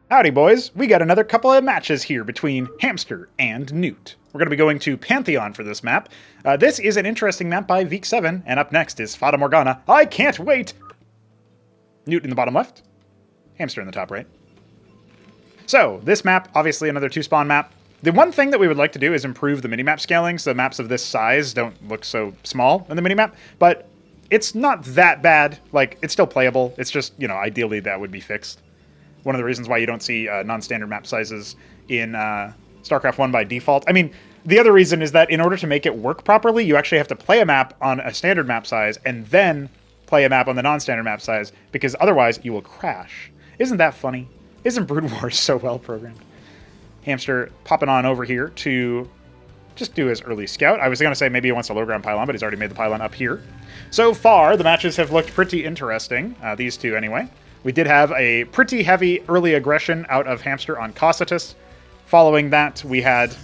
Howdy, boys. We got another couple of matches here between Hamster and Newt. We're going to be going to Pantheon for this map. This is an interesting map by Veek7, and up next is Fata Morgana. I can't wait! Newt in the bottom left, Hamster in the top right. So, this map, obviously another two-spawn map. The one thing that we would like to do is improve the minimap scaling, so maps of this size don't look so small in the minimap, but it's not that bad. Like, it's still playable. It's just, you know, ideally that would be fixed. One of the reasons why you don't see non-standard map sizes in Starcraft 1 by default. I mean, the other reason is that in order to make it work properly, you actually have to play a map on a standard map size and then play a map on the non-standard map size, because otherwise you will crash. Isn't that funny? Isn't Brood Wars so well programmed? Hamster popping on over here to just do his early scout. I was going to say maybe he wants a low ground pylon, but he's already made the pylon up here. So far, the matches have looked pretty interesting, these two anyway. We did have a pretty heavy early aggression out of Hamster on Cosmonarchy. Following that, we had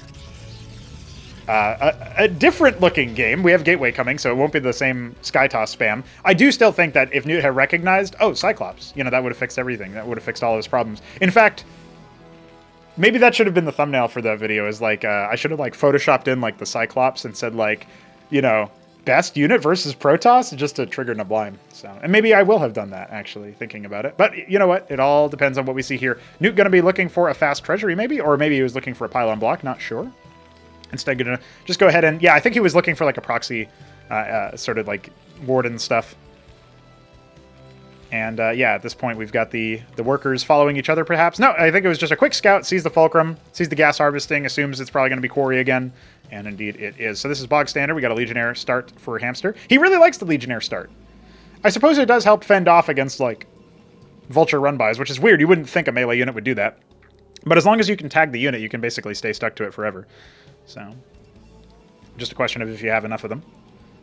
a different-looking game. We have Gateway coming, so it won't be the same Sky Toss spam. I do still think that if Newt had recognized, oh, Cyclops, you know, that would have fixed everything. That would have fixed all of his problems. In fact, maybe that should have been the thumbnail for that video, is like, I should have, like, photoshopped in, like, the Cyclops and said, like, you know, best unit versus Protoss, just to trigger Nablime. So, and maybe I will have done that, actually, thinking about it. But you know what? It all depends on what we see here. Newt going to be looking for a fast treasury, maybe? Or maybe he was looking for a pylon block, not sure. Instead, going to just go ahead and... Yeah, I think he was looking for, like, a proxy, sort of, like, warden stuff. And, yeah, at this point, we've got the workers following each other, perhaps. No, I think it was just a quick scout, sees the fulcrum, sees the gas harvesting, assumes it's probably going to be quarry again. And indeed it is. So this is bog standard. We got a Legionnaire start for Hamster. He really likes the Legionnaire start. I suppose it does help fend off against, like, Vulture run-bys, which is weird. You wouldn't think a melee unit would do that. But as long as you can tag the unit, you can basically stay stuck to it forever. So, just a question of if you have enough of them.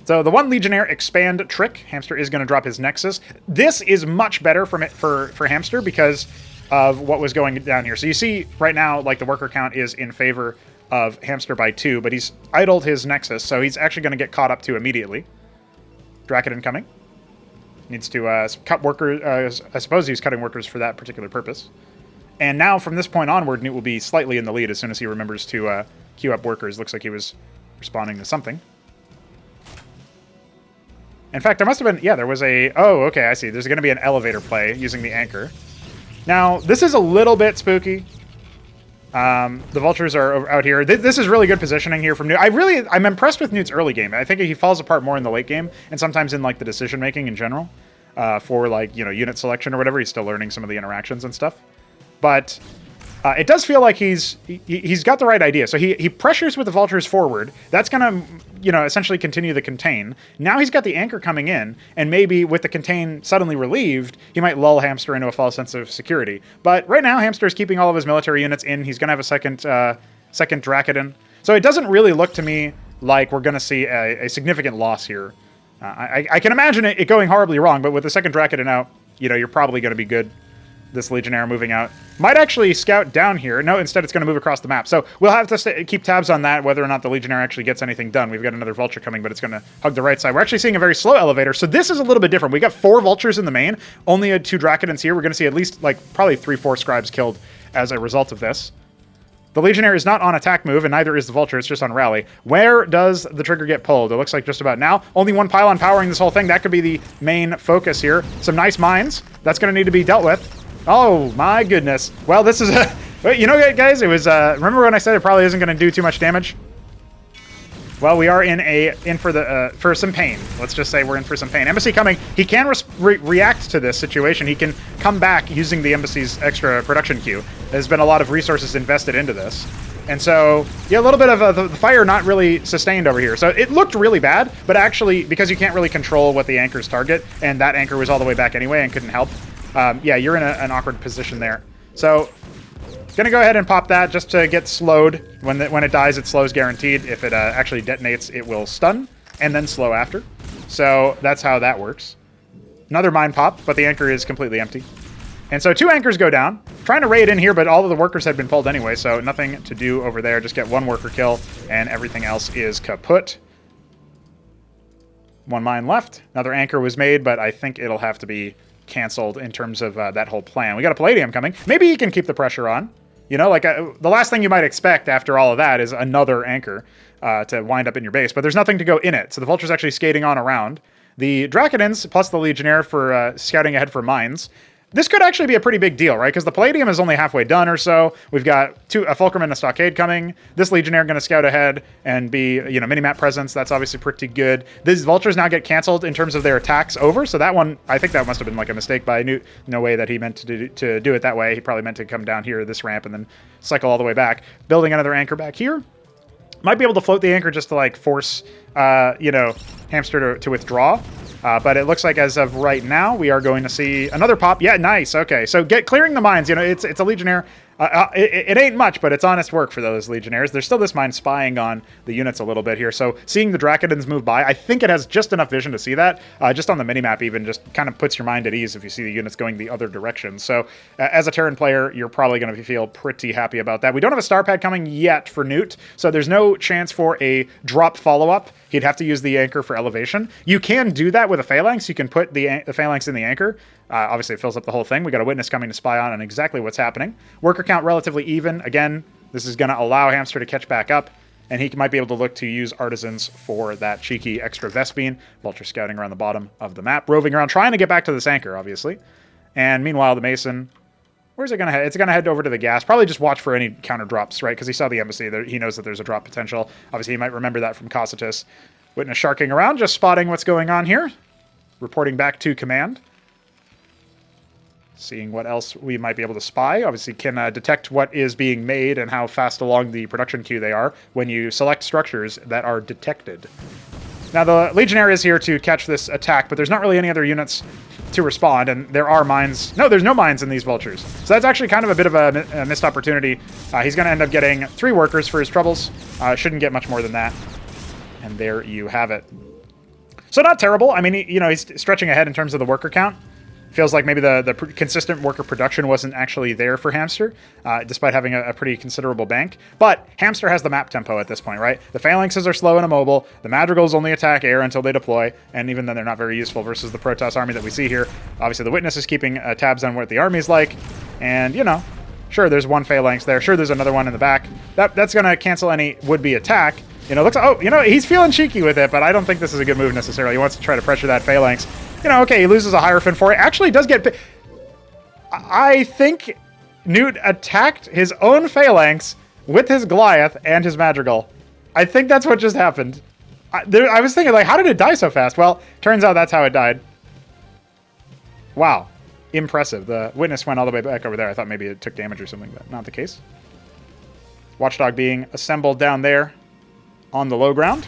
So the one Legionnaire expand trick, Hamster is going to drop his Nexus. This is much better for Hamster because of what was going down here. So you see right now, like, the worker count is in favor of Hamster by 2, but he's idled his Nexus, so he's actually going to get caught up to immediately. Draken incoming. Needs to cut workers. I suppose he's cutting workers for that particular purpose. And now, from this point onward, Newt will be slightly in the lead as soon as he remembers to queue up workers. Looks like he was responding to something. In fact, there must have been... Yeah, there was a... Oh, okay, I see. There's going to be an elevator play using the anchor. Now, this is a little bit spooky. The Vultures are out here. This is really good positioning here from Newt. I'm impressed with Newt's early game. I think he falls apart more in the late game, and sometimes in, like, the decision-making in general. For, like, you know, unit selection or whatever. He's still learning some of the interactions and stuff. But it does feel like he's got the right idea. So he pressures with the Vultures forward. That's going to, you know, essentially continue the contain. Now he's got the anchor coming in, and maybe with the contain suddenly relieved, he might lull Hamster into a false sense of security. But right now, Hamster is keeping all of his military units in. He's going to have a second Drakadon. So it doesn't really look to me like we're going to see a significant loss here. I can imagine it going horribly wrong, but with the second Drakadon out, you know, you're probably going to be good. This Legionnaire moving out. Might actually scout down here. No, instead it's going to move across the map. So we'll have to keep tabs on that, whether or not the Legionnaire actually gets anything done. We've got another Vulture coming, but it's going to hug the right side. We're actually seeing a very slow elevator, so this is a little bit different. We got 4 Vultures in the main, only 2 Drakadons here. We're going to see at least, like, probably 3-4 Scribes killed as a result of this. The Legionnaire is not on attack move, and neither is the Vulture. It's just on rally. Where does the trigger get pulled? It looks like just about now. Only 1 pylon powering this whole thing. That could be the main focus here. Some nice mines. That's going to need to be dealt with. Oh, my goodness. Well, this is a... You know, guys, it was... remember when I said it probably isn't going to do too much damage? Well, we are in for some pain. Let's just say we're in for some pain. Embassy coming. He can react to this situation. He can come back using the Embassy's extra production queue. There's been a lot of resources invested into this. And so, yeah, a little bit of the fire not really sustained over here. So it looked really bad, but actually, because you can't really control what the anchors target, and that anchor was all the way back anyway and couldn't help, yeah, you're in an awkward position there. So, gonna go ahead and pop that just to get slowed. When it dies, it slows guaranteed. If it actually detonates, it will stun and then slow after. So that's how that works. Another mine pop, but the anchor is completely empty. And so 2 anchors go down. Trying to raid in here, but all of the workers had been pulled anyway, so nothing to do over there. Just get 1 worker kill, and everything else is kaput. 1 mine left. Another anchor was made, but I think it'll have to be canceled in terms of that whole plan. We got a Palladium coming. Maybe he can keep the pressure on. You know, like the last thing you might expect after all of that is another anchor to wind up in your base, but there's nothing to go in it. So the Vulture's actually skating on around. The Drakodins plus the Legionnaire for scouting ahead for mines. This could actually be a pretty big deal, right? Because the Palladium is only halfway done or so. We've got a Fulcrum and a Stockade coming. This Legionnaire going to scout ahead and be, you know, mini-map presence. That's obviously pretty good. These Vultures now get canceled in terms of their attacks over. So that one, I think that must have been like a mistake by Newt. No way that he meant to do it that way. He probably meant to come down here, this ramp, and then cycle all the way back. Building another anchor back here. Might be able to float the anchor just to like force, you know, Hamster to withdraw. But it looks like as of right now, we are going to see another pop. Yeah, nice. Okay, so clearing the mines. You know, it's a Legionnaire. It ain't much, but it's honest work for those Legionnaires. There's still this mine spying on the units a little bit here. So seeing the Drakodins move by, I think it has just enough vision to see that. Just on the minimap even, just kind of puts your mind at ease if you see the units going the other direction. So as a Terran player, you're probably going to feel pretty happy about that. We don't have a star pad coming yet for Newt, so there's no chance for a drop follow-up. He'd have to use the anchor for elevation. You can do that with a Phalanx. You can put the Phalanx in the anchor. Obviously, it fills up the whole thing. We got a Witness coming to spy on exactly what's happening. Worker count relatively even. Again, this is going to allow Hamster to catch back up, and he might be able to look to use Artisans for that cheeky extra Vespene. Vulture scouting around the bottom of the map, roving around, trying to get back to this anchor, obviously. And meanwhile, the Mason... Where's it going to head? It's going to head over to the gas. Probably just watch for any counter drops, right? Because he saw the embassy. He knows that there's a drop potential. Obviously, he might remember that from Cocytus. Witness sharking around, just spotting what's going on here. Reporting back to command. Seeing what else we might be able to spy. Obviously, can detect what is being made and how fast along the production queue they are when you select structures that are detected. Now, the Legionnaire is here to catch this attack, but there's not really any other units to respond, and there are mines. No, there's no mines in these Vultures. So that's actually kind of a bit of a missed opportunity. He's going to end up getting 3 workers for his troubles. Shouldn't get much more than that. And there you have it. So not terrible. I mean, you know, he's stretching ahead in terms of the worker count. Feels like maybe the consistent worker production wasn't actually there for Hamster, despite having a pretty considerable bank. But Hamster has the map tempo at this point, right? The Phalanxes are slow and immobile. The Madrigals only attack air until they deploy, and even then they're not very useful versus the Protoss army that we see here. Obviously, the Witness is keeping tabs on what the army's like, and, you know, sure, there's one Phalanx there. Sure, there's another one in the back. That's going to cancel any would-be attack. You know, looks. Oh, you know, he's feeling cheeky with it, but I don't think this is a good move necessarily. He wants to try to pressure that Phalanx. You know, okay, he loses a Hierophant for it. Actually, does get... I think Newt attacked his own Phalanx with his Goliath and his Madrigal. I think that's what just happened. I was thinking, like, how did it die so fast? Well, turns out that's how it died. Wow. Impressive. The Witness went all the way back over there. I thought maybe it took damage or something, but not the case. Watchdog being assembled down there on the low ground.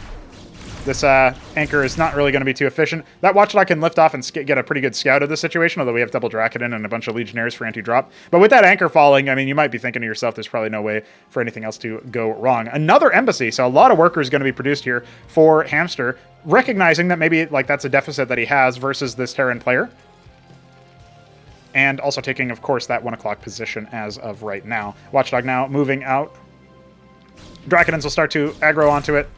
This anchor is not really going to be too efficient. That Watchdog can lift off and get a pretty good scout of the situation, although we have double Drakodin and a bunch of Legionnaires for anti-drop. But with that anchor falling, I mean, you might be thinking to yourself, there's probably no way for anything else to go wrong. Another embassy, so a lot of workers going to be produced here for Hamster, recognizing that maybe like that's a deficit that he has versus this Terran player. And also taking, of course, that 1 o'clock position as of right now. Watchdog now moving out. Drakodins will start to aggro onto it.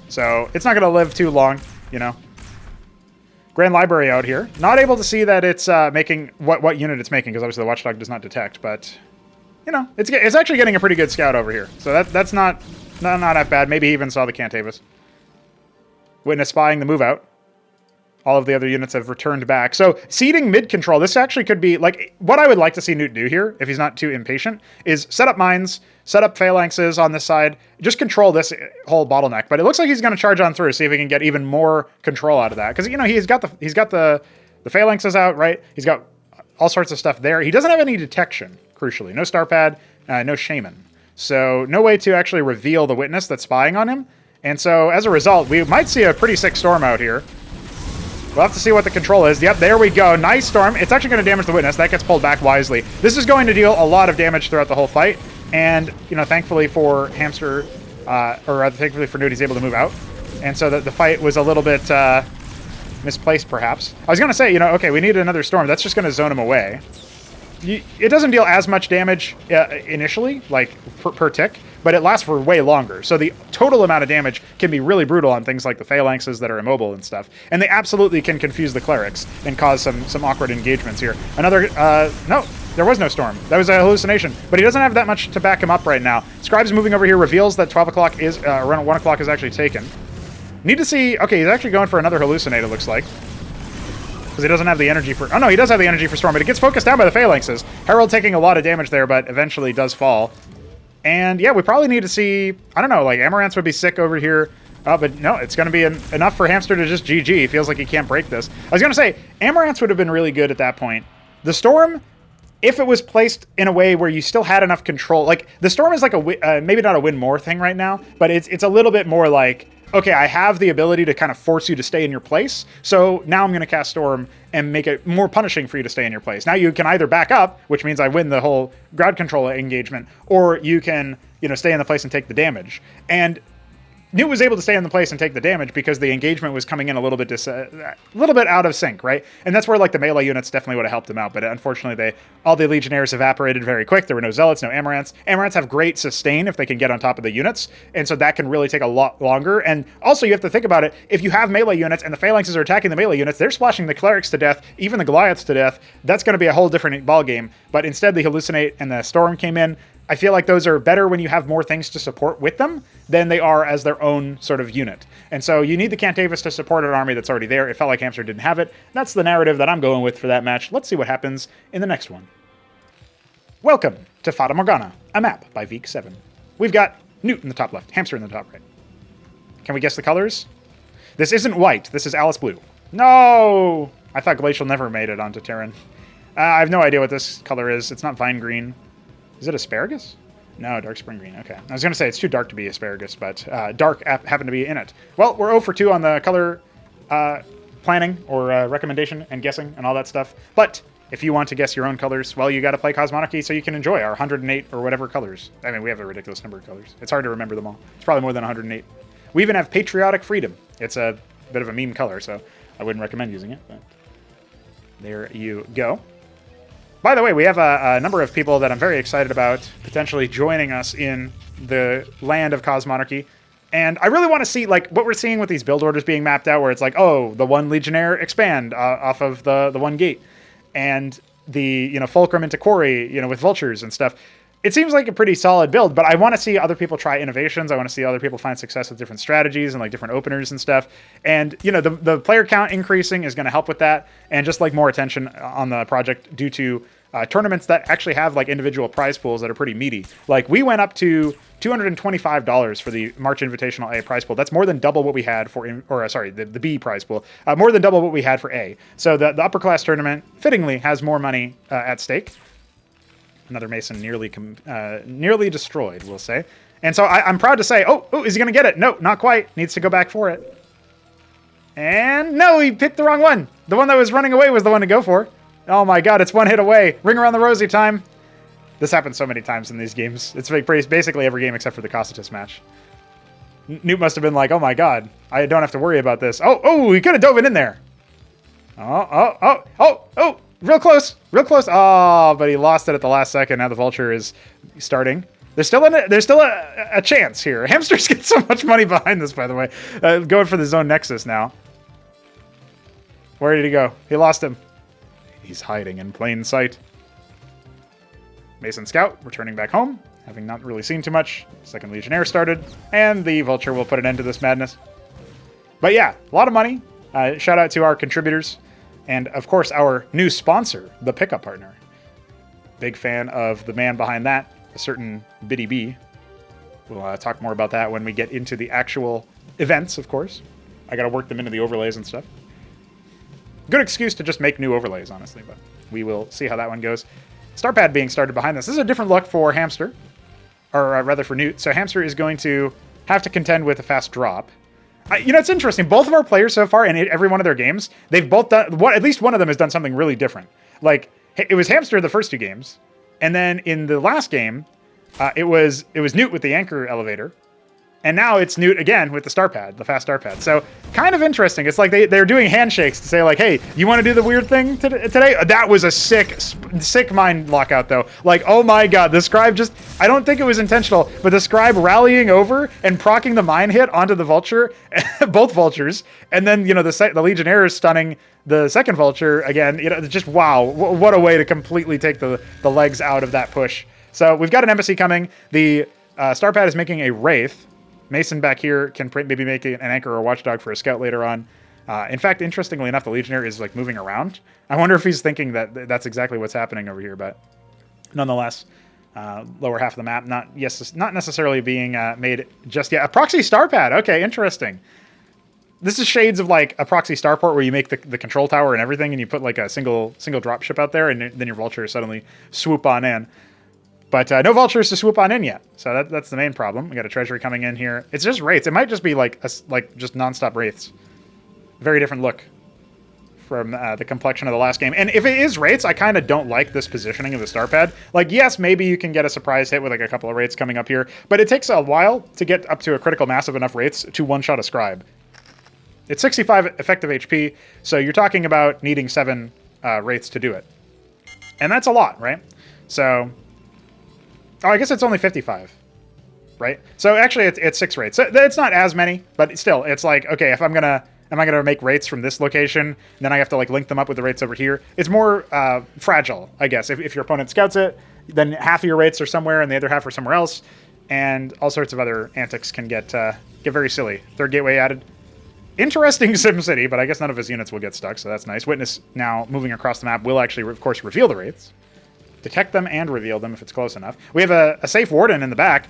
So it's not going to live too long, you know. Grand Library out here. Not able to see that it's making what unit it's making, because obviously the Watchdog does not detect. But, you know, it's actually getting a pretty good scout over here. So that's not that bad. Maybe he even saw the Cantavis. Witness spying the move out. All of the other units have returned back. So seeding mid-control, this actually could be, like, what I would like to see Newt do here, if he's not too impatient, is set up mines, set up Phalanxes on this side, just control this whole bottleneck. But it looks like he's going to charge on through, see if he can get even more control out of that. Because, you know, he's got the Phalanxes out, right? He's got all sorts of stuff there. He doesn't have any detection, crucially. No star pad, no shaman. So no way to actually reveal the Witness that's spying on him. And so, as a result, we might see a pretty sick storm out here. We'll have to see what the control is. Yep, there we go. Nice storm. It's actually going to damage the Witness. That gets pulled back wisely. This is going to deal a lot of damage throughout the whole fight. And, you know, thankfully for Hamster, or rather thankfully for Newt, he's able to move out. And so the fight was a little bit misplaced, perhaps. I was going to say, you know, okay, we need another storm. That's just going to zone him away. it doesn't deal as much damage initially, like per tick, but it lasts for way longer. So the total amount of damage can be really brutal on things like the phalanxes that are immobile and stuff. And they absolutely can confuse the clerics and cause some awkward engagements here. Another, no, there was no storm. That was a hallucination, but he doesn't have that much to back him up right now. Scribe's moving over here, reveals that 12 o'clock is, around 1 o'clock is actually taken. Need to see, okay, he's actually going for another hallucinate, it looks like. Because he doesn't have the energy for... Oh, no, he does have the energy for Storm, but it gets focused down by the Phalanxes. Herald taking a lot of damage there, but eventually does fall. And, yeah, we probably need to see... I don't know, like, Amaranth would be sick over here. But, no, it's going to be enough for Hamster to just GG. He feels like he can't break this. I was going to say, Amaranth would have been really good at that point. The Storm, if it was placed in a way where you still had enough control... Like, the Storm is like a... maybe not a win more thing right now, but it's a little bit more like... Okay, I have the ability to kind of force you to stay in your place, so now I'm going to cast Storm and make it more punishing for you to stay in your place. Now you can either back up, which means I win the whole ground control engagement, or you can, stay in the place and take the damage. And Newt was able to stay in the place and take the damage because the engagement was coming in a little bit out of sync, right? And that's where like the melee units definitely would have helped him out. But unfortunately, all the Legionnaires evaporated very quick. There were no Zealots, no Amaranths. Amaranths have great sustain if they can get on top of the units, and so that can really take a lot longer. And also, you have to think about it. If you have melee units and the Phalanxes are attacking the melee units, they're splashing the Clerics to death, even the Goliaths to death. That's going to be a whole different ballgame. But instead, the Hallucinate and the Storm came in. I feel like those are better when you have more things to support with them than they are as their own sort of unit. And so you need the Cantavis to support an army that's already there. It felt like Hamster didn't have it. That's the narrative that I'm going with for that match. Let's see what happens in the next one. Welcome to Fata Morgana, a map by Veek7. We've got Newt in the top left, Hamster in the top right. Can we guess the colors? This isn't white. This is Alice Blue. No! I thought Glacial never made it onto Terran. I have no idea what this color is. It's not Vine Green. Is it asparagus? No, dark spring green. Okay. I was going to say it's too dark to be asparagus, but dark happened to be in it. Well, we're 0 for 2 on the color planning or recommendation and guessing and all that stuff. But if you want to guess your own colors, well, you got to play Cosmonarchy so you can enjoy our 108 or whatever colors. I mean, we have a ridiculous number of colors. It's hard to remember them all. It's probably more than 108. We even have Patriotic Freedom. It's a bit of a meme color, so I wouldn't recommend using it. But there you go. By the way, we have a number of people that I'm very excited about potentially joining us in the land of Cosmonarchy. And I really want to see, like, what we're seeing with these build orders being mapped out, where it's like, oh, the one Legionnaire expand off of the one gate. And the, Fulcrum into Quarry, with Vultures and stuff. It seems like a pretty solid build, but I want to see other people try innovations. I want to see other people find success with different strategies and like different openers and stuff. And, the player count increasing is going to help with that. And just like more attention on the project due to tournaments that actually have like individual prize pools that are pretty meaty. Like we went up to $225 for the March Invitational A prize pool. That's more than double what we had for, the B prize pool. More than double what we had for A. So the upper class tournament fittingly has more money at stake. Another Mason nearly destroyed, we'll say. And so I'm proud to say, oh, is he going to get it? No, not quite. Needs to go back for it. And no, he picked the wrong one. The one that was running away was the one to go for. Oh my god, it's one hit away. Ring around the rosy time. This happens so many times in these games. It's basically every game except for the Cocytus match. Newt must have been like, oh my god, I don't have to worry about this. Oh, he could have dove it in there. Oh. Real close. Oh, but he lost it at the last second. Now the Vulture is starting. There's still a chance here. Hamsters get so much money behind this, by the way. Going for the Zone Nexus now. Where did he go? He lost him. He's hiding in plain sight. Mason Scout returning back home, having not really seen too much. Second Legionnaire started, and the Vulture will put an end to this madness. But yeah, a lot of money. Shout out to our contributors. And, of course, our new sponsor, the Pickup Partner. Big fan of the man behind that, a certain Biddy B. We'll talk more about that when we get into the actual events, of course. I got to work them into the overlays and stuff. Good excuse to just make new overlays, honestly, but we will see how that one goes. Starpad being started behind this. This is a different look for Hamster, or rather for Newt. So Hamster is going to have to contend with a fast drop. It's interesting. Both of our players so far in every one of their games, they've both done, at least one of them has done something really different. Like, it was Hamster the first two games, and then in the last game, it was Newt with the Anchor Elevator, And now it's Newt again with the star pad, the fast star pad. So kind of interesting. It's like they're doing handshakes to say like, hey, you want to do the weird thing today? That was a sick mind lockout though. Like, oh my God, the scribe just, I don't think it was intentional, but the scribe rallying over and proccing the mine hit onto the vulture, both vultures. And then, you know, the Legionnaire is stunning the second vulture again. You know, just wow, what a way to completely take the legs out of that push. So we've got an embassy coming. The star pad is making a wraith. Mason back here can maybe make an anchor or a watchdog for a scout later on. In fact, interestingly enough, the Legionnaire is like moving around. I wonder if he's thinking that that's exactly what's happening over here, but nonetheless, lower half of the map, not necessarily being made just yet. A proxy star pad. Okay, interesting. This is shades of like a proxy starport where you make the control tower and everything, and you put like a single drop ship out there, and then your vultures suddenly swoop on in. But no vultures to swoop on in yet, so that's the main problem. We got a treasury coming in here. It's just wraiths. It might just be like just nonstop wraiths. Very different look from the complexion of the last game. And if it is wraiths, I kind of don't like this positioning of the star pad. Like, yes, maybe you can get a surprise hit with like a couple of wraiths coming up here, but it takes a while to get up to a critical mass of enough wraiths to one-shot a scribe. It's 65 effective HP, so you're talking about needing 7 wraiths to do it, and that's a lot, right? So. Oh, I guess it's only 55, right? So actually, it's 6 wraiths. So it's not as many, but still, it's like, okay, if am I gonna make wraiths from this location, then I have to like link them up with the wraiths over here. It's more fragile, I guess. If your opponent scouts it, then half of your wraiths are somewhere and the other half are somewhere else, and all sorts of other antics can get very silly. Third gateway added. Interesting SimCity, but I guess none of his units will get stuck, so that's nice. Witness now moving across the map will actually, of course, reveal the wraiths. Detect them and reveal them if it's close enough. We have a safe warden in the back.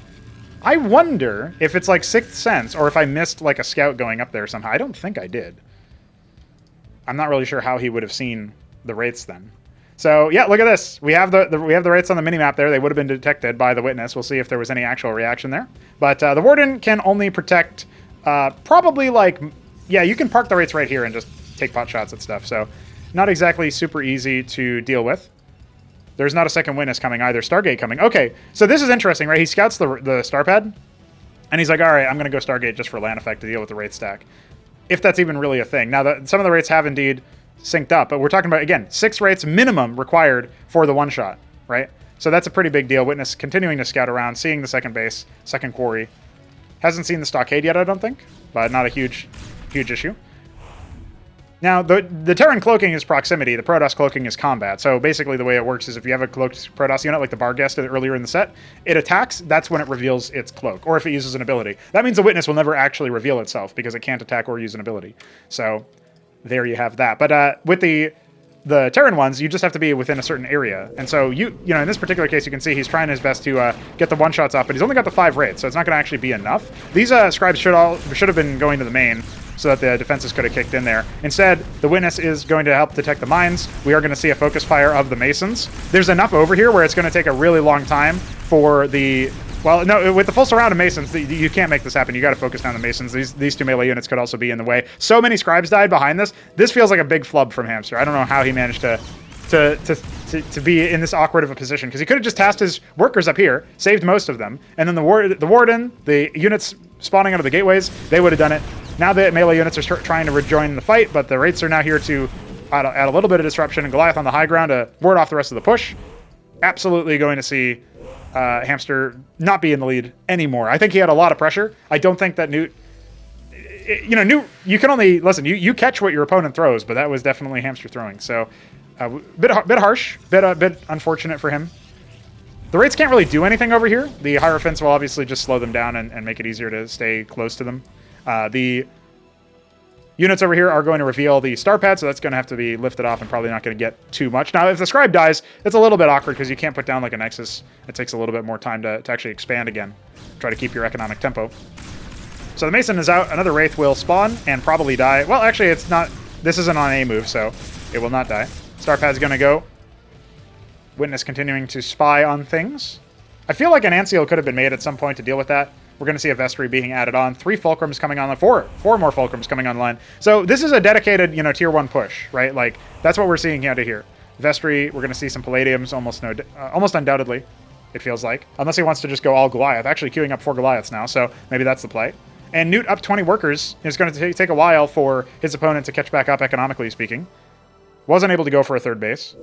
I wonder if it's like Sixth Sense or if I missed like a scout going up there somehow. I don't think I did. I'm not really sure how he would have seen the wraiths then. So yeah, look at this. We have the wraiths on the minimap there. They would have been detected by the witness. We'll see if there was any actual reaction there. But the warden can only protect probably like, yeah, you can park the wraiths right here and just take pot shots at stuff. So not exactly super easy to deal with. There's not a second witness coming either. Stargate coming. Okay, so this is interesting, right? He scouts the star pad, and he's like, all right, I'm going to go Stargate just for land effect to deal with the wraith stack. If that's even really a thing. Now, some of the wraiths have indeed synced up, but we're talking about, again, 6 wraiths minimum required for the one-shot, right? So that's a pretty big deal. Witness continuing to scout around, seeing the second base, second quarry. Hasn't seen the stockade yet, I don't think, but not a huge issue. Now, the Terran cloaking is proximity. The Protoss cloaking is combat. So basically the way it works is if you have a cloaked Protoss unit, like the Barghest earlier in the set, it attacks, that's when it reveals its cloak, or if it uses an ability. That means the Witness will never actually reveal itself because it can't attack or use an ability. So there you have that. But with the Terran ones, you just have to be within a certain area. And so, you know, in this particular case, you can see he's trying his best to get the one-shots off, but he's only got the 5 wraiths, so it's not going to actually be enough. These scribes should have been going to the main, so that the defenses could have kicked in there. Instead, the Witness is going to help detect the mines. We are going to see a focus fire of the Masons. There's enough over here where it's going to take a really long time for the... Well, no, with the full surround of Masons, you can't make this happen. You got to focus down the Masons. These 2 melee units could also be in the way. So many scribes died behind this. This feels like a big flub from Hamster. I don't know how he managed to be in this awkward of a position, because he could have just tasked his workers up here, saved most of them, and then the warden, the units spawning out of the gateways, they would have done it. Now the melee units are trying to rejoin the fight, but the wraiths are now here to add a little bit of disruption, and Goliath on the high ground to ward off the rest of the push. Absolutely going to see Hamster not be in the lead anymore. I think he had a lot of pressure. I don't think that Newt... You know, Newt, you can only... Listen, you catch what your opponent throws, but that was definitely Hamster throwing. So, bit harsh, bit unfortunate for him. The wraiths can't really do anything over here. The Hierophants will obviously just slow them down and make it easier to stay close to them. The units over here are going to reveal the star pad, so that's going to have to be lifted off and probably not going to get too much. Now, if the scribe dies, it's a little bit awkward because you can't put down like a nexus. It takes a little bit more time to actually expand again. Try to keep your economic tempo. So the Mason is out. Another wraith will spawn and probably die. Well, actually, it's not. This isn't on a move, so it will not die. Star pad's going to go. Witness continuing to spy on things. I feel like an Ancial could have been made at some point to deal with that. We're going to see a Vestry being added on. 3 Fulcrums coming online. 4 more Fulcrums coming online. So this is a dedicated, you know, tier 1 push, right? Like, that's what we're seeing out of here. Vestry, we're going to see some Palladiums almost undoubtedly. it feels like. Unless he wants to just go all Goliath. Actually queuing up 4 Goliaths now, so maybe that's the play. And Newt up 20 workers. It's going to take a while for his opponent to catch back up, economically speaking. Wasn't able to go for a third base.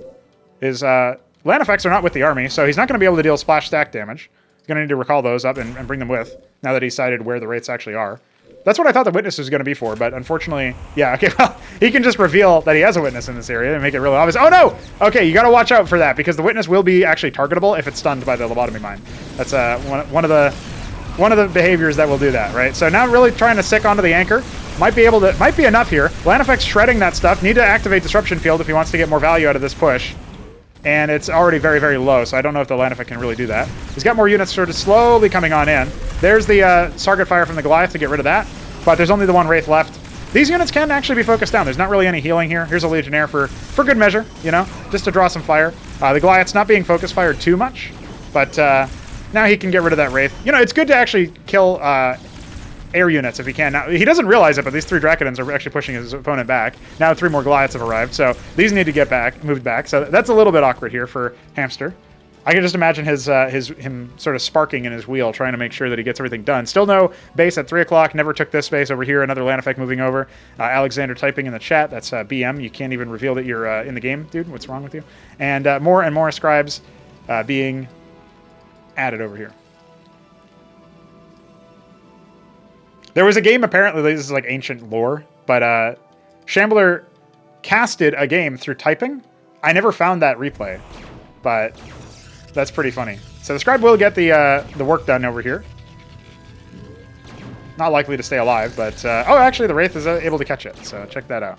His land effects are not with the army, so he's not going to be able to deal splash stack damage. He's going to need to recall those up and bring them with, now that he's decided where the wraiths actually are. That's what I thought the witness was going to be for, but unfortunately, yeah, okay, well, he can just reveal that he has a witness in this area and make it really obvious. Oh, no! Okay, you got to watch out for that, because the witness will be actually targetable if it's stunned by the lobotomy mine. That's one of the behaviors that will do that, right? So now really trying to stick onto the anchor. Might be enough here. Land effects shredding that stuff. Need to activate Disruption Field if he wants to get more value out of this push. And it's already very, very low, so I don't know if the land effect can really do that. He's got more units sort of slowly coming on in. There's the target fire from the Goliath to get rid of that, but there's only the 1 Wraith left. These units can actually be focused down. There's not really any healing here. Here's a Legionnaire for good measure, you know, just to draw some fire. The Goliath's not being focus fired too much, but now he can get rid of that Wraith. You know, it's good to actually kill air units if he can. Now, he doesn't realize it, but these 3 Dracodons are actually pushing his opponent back. Now 3 more Goliaths have arrived, so these need to get moved back. So that's a little bit awkward here for Hamster. I can just imagine him sort of sparking in his wheel, trying to make sure that he gets everything done. Still no base at 3 o'clock. Never took this base over here. Another land effect moving over. Alexander typing in the chat. That's BM. You can't even reveal that you're in the game, dude. What's wrong with you? And more and more scribes being added over here. There was a game, apparently, this is like ancient lore, but Shambler casted a game through typing. I never found that replay, but that's pretty funny. So the scribe will get the work done over here. Not likely to stay alive, but... oh, actually, the Wraith is able to catch it, so check that out.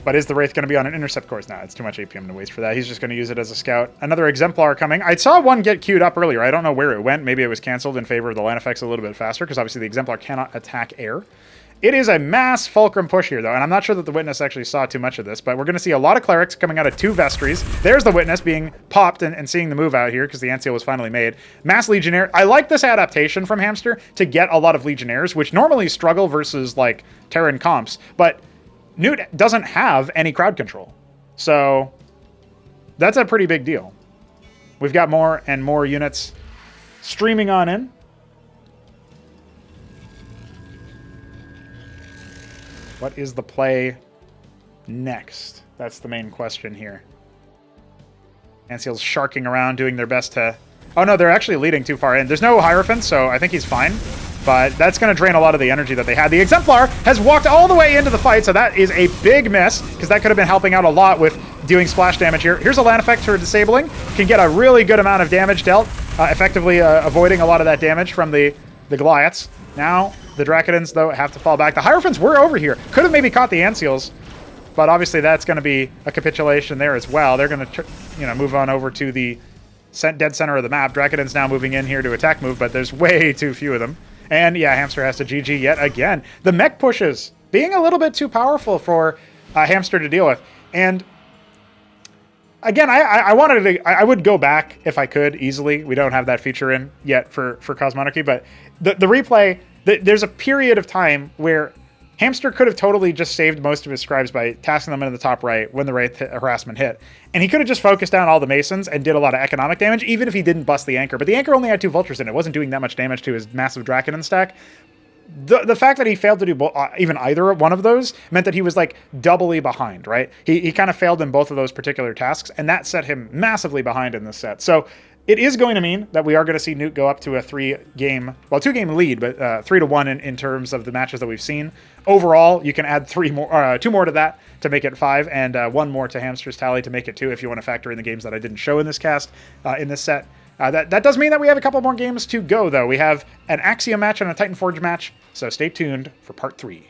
But is the Wraith going to be on an intercept course? Nah, it's too much APM to waste for that. He's just going to use it as a scout. Another Exemplar coming. I saw one get queued up earlier. I don't know where it went. Maybe it was canceled in favor of the land effects a little bit faster, because obviously the Exemplar cannot attack air. It is a mass Fulcrum push here, though, and I'm not sure that the Witness actually saw too much of this, but we're going to see a lot of Clerics coming out of 2 Vestries. There's the Witness being popped and seeing the move out here, because the Ant Seal was finally made. Mass Legionnaire. I like this adaptation from Hamster to get a lot of Legionnaires, which normally struggle versus, like, Terran comps, but Newt doesn't have any crowd control. So that's a pretty big deal. We've got more and more units streaming on in. What is the play next? That's the main question here. Anseal's sharking around, doing their best to... Oh no, they're actually leading too far in. There's no Hierophant, so I think he's fine. But that's going to drain a lot of the energy that they had. The Exemplar has walked all the way into the fight, so that is a big miss, because that could have been helping out a lot with doing splash damage here. Here's a land effect for disabling. Can get a really good amount of damage dealt, effectively avoiding a lot of that damage from the Goliaths. Now, the Dracodons, though, have to fall back. The Hierophants were over here. Could have maybe caught the Ant Seals, but obviously that's going to be a capitulation there as well. They're going to move on over to the dead center of the map. Dracodons now moving in here to attack move, but there's way too few of them. And yeah, Hamster has to GG yet again. The mech pushes being a little bit too powerful for Hamster to deal with. And again, I would go back if I could easily. We don't have that feature in yet for Cosmonarchy, but the replay, there's a period of time where Hamster could have totally just saved most of his scribes by tasking them into the top right when the Wraith harassment hit. And he could have just focused down all the Masons and did a lot of economic damage, even if he didn't bust the Anchor. But the Anchor only had 2 Vultures in it. It wasn't doing that much damage to his massive Dracodon stack. The fact that he failed to do even either one of those meant that he was like doubly behind, right? He kind of failed in both of those particular tasks, and that set him massively behind in this set. So it is going to mean that we are going to see Newt go up to a 2-game lead, but 3-1 in terms of the matches that we've seen. Overall, you can add 2 more to that to make it 5, and 1 more to Hamster's tally to make it 2 if you want to factor in the games that I didn't show in this cast, in this set. That does mean that we have a couple more games to go, though. We have an Axiom match and a Titan Forge match, so stay tuned for part 3.